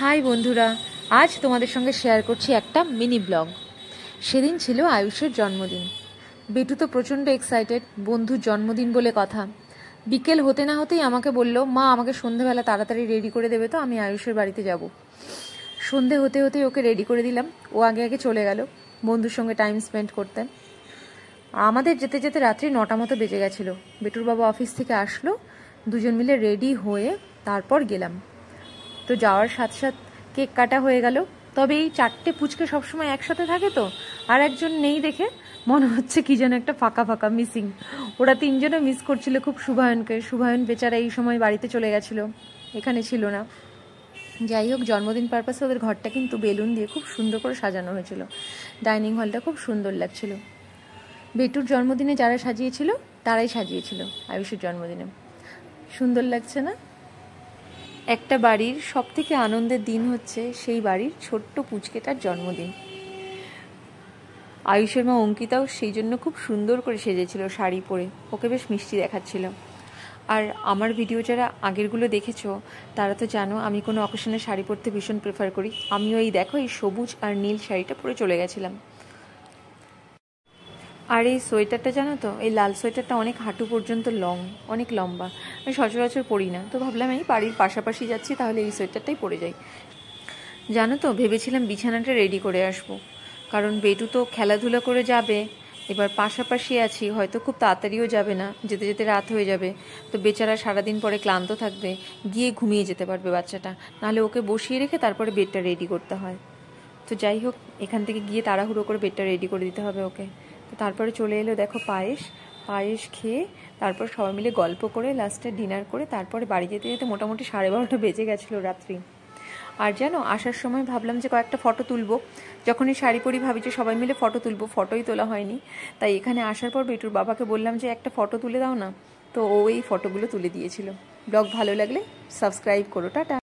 High বন্ধুরা, আজ তোমাদের সঙ্গে শেয়ার করছি একটা মিনি ব্লগ। সেদিন ছিল আয়ুষের জন্মদিন। বেটু তো প্রচণ্ড এক্সাইটেড, বন্ধুর জন্মদিন বলে কথা। বিকেল হতে না হতেই আমাকে বলল, মা আমাকে সন্ধেবেলা তাড়াতাড়ি রেডি করে দেবে তো, আমি আয়ুষের বাড়িতে যাব। সন্ধে হতে হতেই ওকে রেডি করে দিলাম। ও আগে আগে চলে গেল বন্ধুর সঙ্গে টাইম স্পেন্ড করতে। আমাদের যেতে যেতে রাত্রি 9টা মতো বেজে গেছিলো। বেটুর বাবা অফিস থেকে আসলো, দুজন মিলে রেডি হয়ে তারপর গেলাম। তো যাওয়ার সাথে সাথে কেক কাটা হয়ে গেল। তবে এই 4টে পুচকে সবসময় একসাথে থাকে তো, আর একজন নেই দেখে মনে হচ্ছে কি যেন একটা ফাঁকা ফাঁকা মিসিং। ওরা তিনজনে মিস করছিল খুব শুভায়নকে। শুভায়ন বেচারা এই সময় বাড়িতে চলে গেছিল, এখানে ছিল না। যাই হোক, জন্মদিন পারপাসে ওদের ঘরটা কিন্তু বেলুন দিয়ে খুব সুন্দর করে সাজানো হয়েছিল। ডাইনিং হলটা খুব সুন্দর লাগছিল। বেটুর জন্মদিনে যারা সাজিয়েছিল তারাই সাজিয়েছিল আয়ুষের জন্মদিনে। সুন্দর লাগছে না? একটা বাড়ির সবথেকে আনন্দের দিন হচ্ছে সেই বাড়ির ছোট্ট পুচকেটার জন্মদিন। আয়ুষের মা অঙ্কিতাও সেই জন্য খুব সুন্দর করে সেজেছিল শাড়ি পরে, ওকে বেশ মিষ্টি দেখাচ্ছিল। আর আমার ভিডিও যারা আগেরগুলো দেখেছো তারা তো জানো আমি কোনো অকেশনে শাড়ি পরতে ভীষণ প্রেফার করি। আমিও এই দেখো এই সবুজ আর নীল শাড়িটা পরে চলে গেছিলাম। আর এই সোয়েটারটা জানো তো, এই লাল সোয়েটারটা অনেক হাঁটু পর্যন্ত অনেক লম্বা। আমি সচরাচর পরি না, তো ভাবলাম এই বাড়ির পাশাপাশি যাচ্ছি, তাহলে এই সোয়েটারটাই পরে যাই। জানো তো, ভেবেছিলাম বিছানাটা রেডি করে আসবো, কারণ বেটু তো খেলাধুলা করে যাবে। এবার পাশাপাশি আছি, হয়তো খুব তাড়াতাড়িও যাবে না, যেতে যেতে রাত হয়ে যাবে। তো বেচারা সারাদিন পরে ক্লান্ত থাকবে, গিয়ে ঘুমিয়ে যেতে পারবে বাচ্চাটা। নাহলে ওকে বসিয়ে রেখে তারপরে বেডটা রেডি করতে হয়। তো যাই হোক, এখান থেকে গিয়ে তাড়াহুড়ো করে বেডটা রেডি করে দিতে হবে ওকে। তো তারপরে চলে এলো দেখো পায়েস খেয়ে তারপর সবাই মিলে গল্প করে লাস্টে ডিনার করে তারপরে বাড়ি যেতে যেতে মোটামুটি 12:30 বেজে গেছিলো রাত্রি। আর জানো, আসার সময় ভাবলাম যে কয়েকটা ফটো তুলবো। যখনই শাড়ি পরি ভাবি যে সবাই মিলে ফটো তুলবো, ফটোই তোলা হয়নি। তাই এখানে আসার পর বেটুর বাবাকে বললাম যে একটা ফটো তুলে দাও না, তো ও এই ফটোগুলো তুলে দিয়েছিল। ব্লগ ভালো লাগলে সাবস্ক্রাইব করো, টাটা।